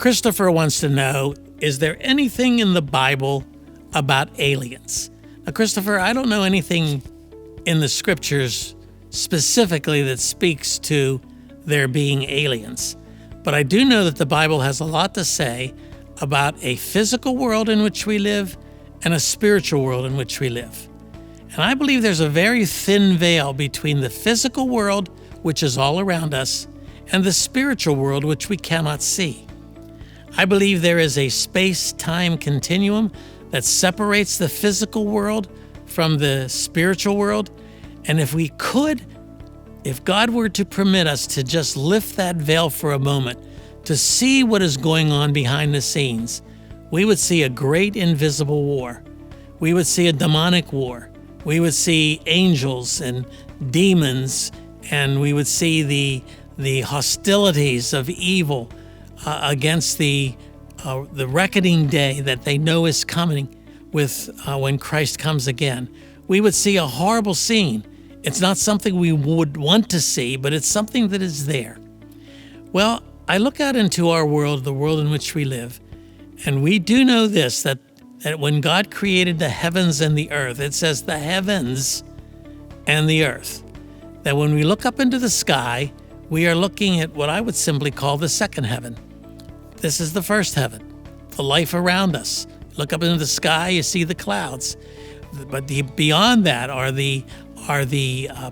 Christopher wants to know, is there anything in the Bible about aliens? Now, Christopher, I don't know anything in the scriptures specifically that speaks to there being aliens. But I do know that the Bible has a lot to say about a physical world in which we live and a spiritual world in which we live. And I believe there's a very thin veil between the physical world, which is all around us, and the spiritual world, which we cannot see. I believe there is a space-time continuum that separates the physical world from the spiritual world. And if God were to permit us to just lift that veil for a moment, to see what is going on behind the scenes, we would see a great invisible war. We would see a demonic war. We would see angels and demons, and we would see the hostilities of evil against the reckoning day that they know is coming with when Christ comes again. We would see a horrible scene. It's not something we would want to see, but it's something that is there. Well, I look out into our world, the world in which we live, and we do know this, that when God created the heavens and the earth, it says the heavens and the earth, that when we look up into the sky, we are looking at what I would simply call the second heaven. This is the first heaven, the life around us. Look up into the sky, you see the clouds. But beyond that are the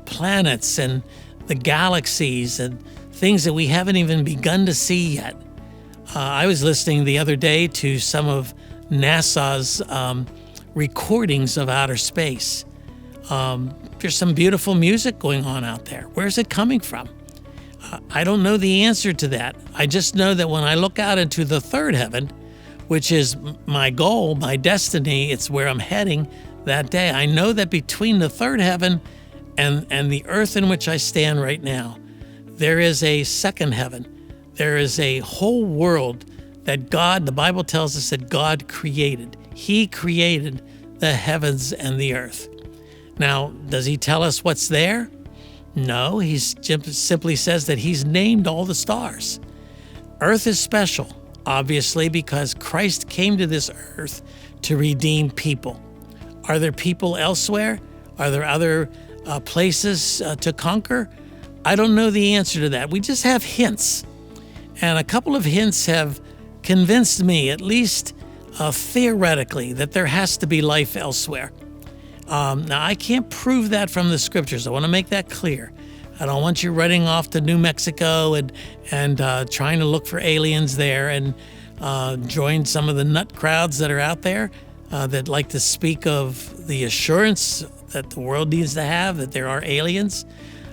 planets and the galaxies and things that we haven't even begun to see yet. I was listening the other day to some of NASA's recordings of outer space. There's some beautiful music going on out there. Where's it coming from? I don't know the answer to that. I just know that when I look out into the third heaven, which is my goal, my destiny, it's where I'm heading that day. I know that between the third heaven and the earth in which I stand right now, there is a second heaven. There is a whole world that God, the Bible tells us that God created. He created the heavens and the earth. Now, does he tell us what's there? No, he simply says that he's named all the stars. Earth is special, obviously, because Christ came to this earth to redeem people. Are there people elsewhere? Are there other places to conquer? I don't know the answer to that. We just have hints. And a couple of hints have convinced me, at least theoretically, that there has to be life elsewhere. Now, I can't prove that from the scriptures. I want to make that clear. I don't want you running off to New Mexico and trying to look for aliens there and join some of the nut crowds that are out there that like to speak of the assurance that the world needs to have that there are aliens.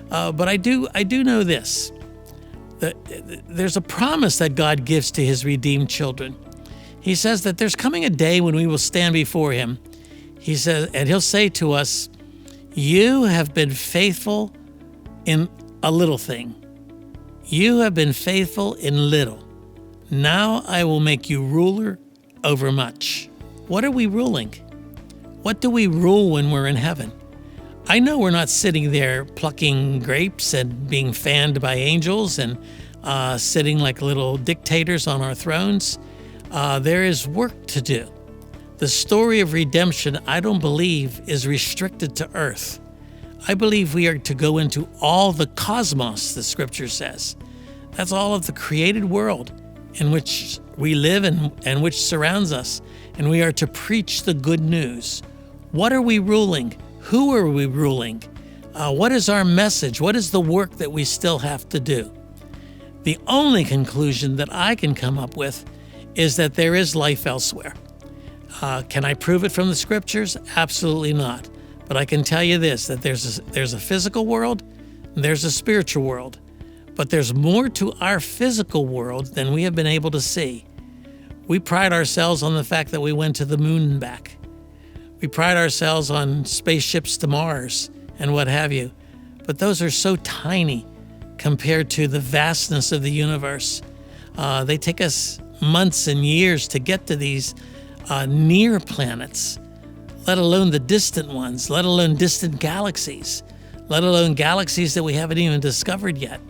But I do know this, that there's a promise that God gives to his redeemed children. He says that there's coming a day when we will stand before him. He says, and he'll say to us, you have been faithful in a little thing. You have been faithful in little. Now I will make you ruler over much. What are we ruling? What do we rule when we're in heaven? I know we're not sitting there plucking grapes and being fanned by angels and sitting like little dictators on our thrones. There is work to do. The story of redemption, I don't believe, is restricted to earth. I believe we are to go into all the cosmos, the scripture says. That's all of the created world in which we live and which surrounds us. And we are to preach the good news. What are we ruling? Who are we ruling? What is our message? What is the work that we still have to do? The only conclusion that I can come up with is that there is life elsewhere. Can I prove it from the scriptures? Absolutely not. But I can tell you this, that there's a physical world and there's a spiritual world. But there's more to our physical world than we have been able to see. We pride ourselves on the fact that we went to the moon and back. We pride ourselves on spaceships to Mars and what have you. But those are so tiny compared to the vastness of the universe. They take us months and years to get to these near planets, let alone the distant ones, let alone distant galaxies, let alone galaxies that we haven't even discovered yet.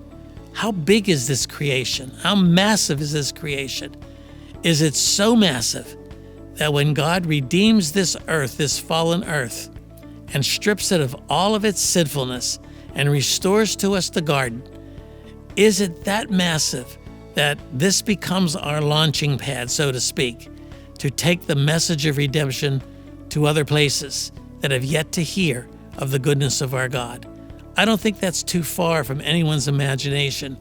How big is this creation? How massive is this creation? Is it so massive that when God redeems this earth, this fallen earth, and strips it of all of its sinfulness and restores to us the garden, is it that massive that this becomes our launching pad, so to speak, to take the message of redemption to other places that have yet to hear of the goodness of our God? I don't think that's too far from anyone's imagination,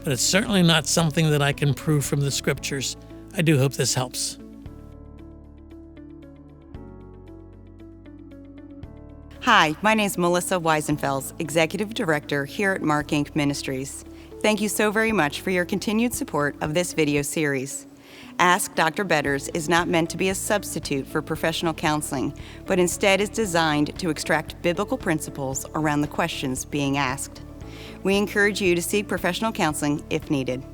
but it's certainly not something that I can prove from the scriptures. I do hope this helps. Hi, my name is Melissa Weisenfels, Executive Director here at MARKINC Ministries. Thank you so very much for your continued support of this video series. Ask Dr. Betters is not meant to be a substitute for professional counseling, but instead is designed to extract biblical principles around the questions being asked. We encourage you to seek professional counseling if needed.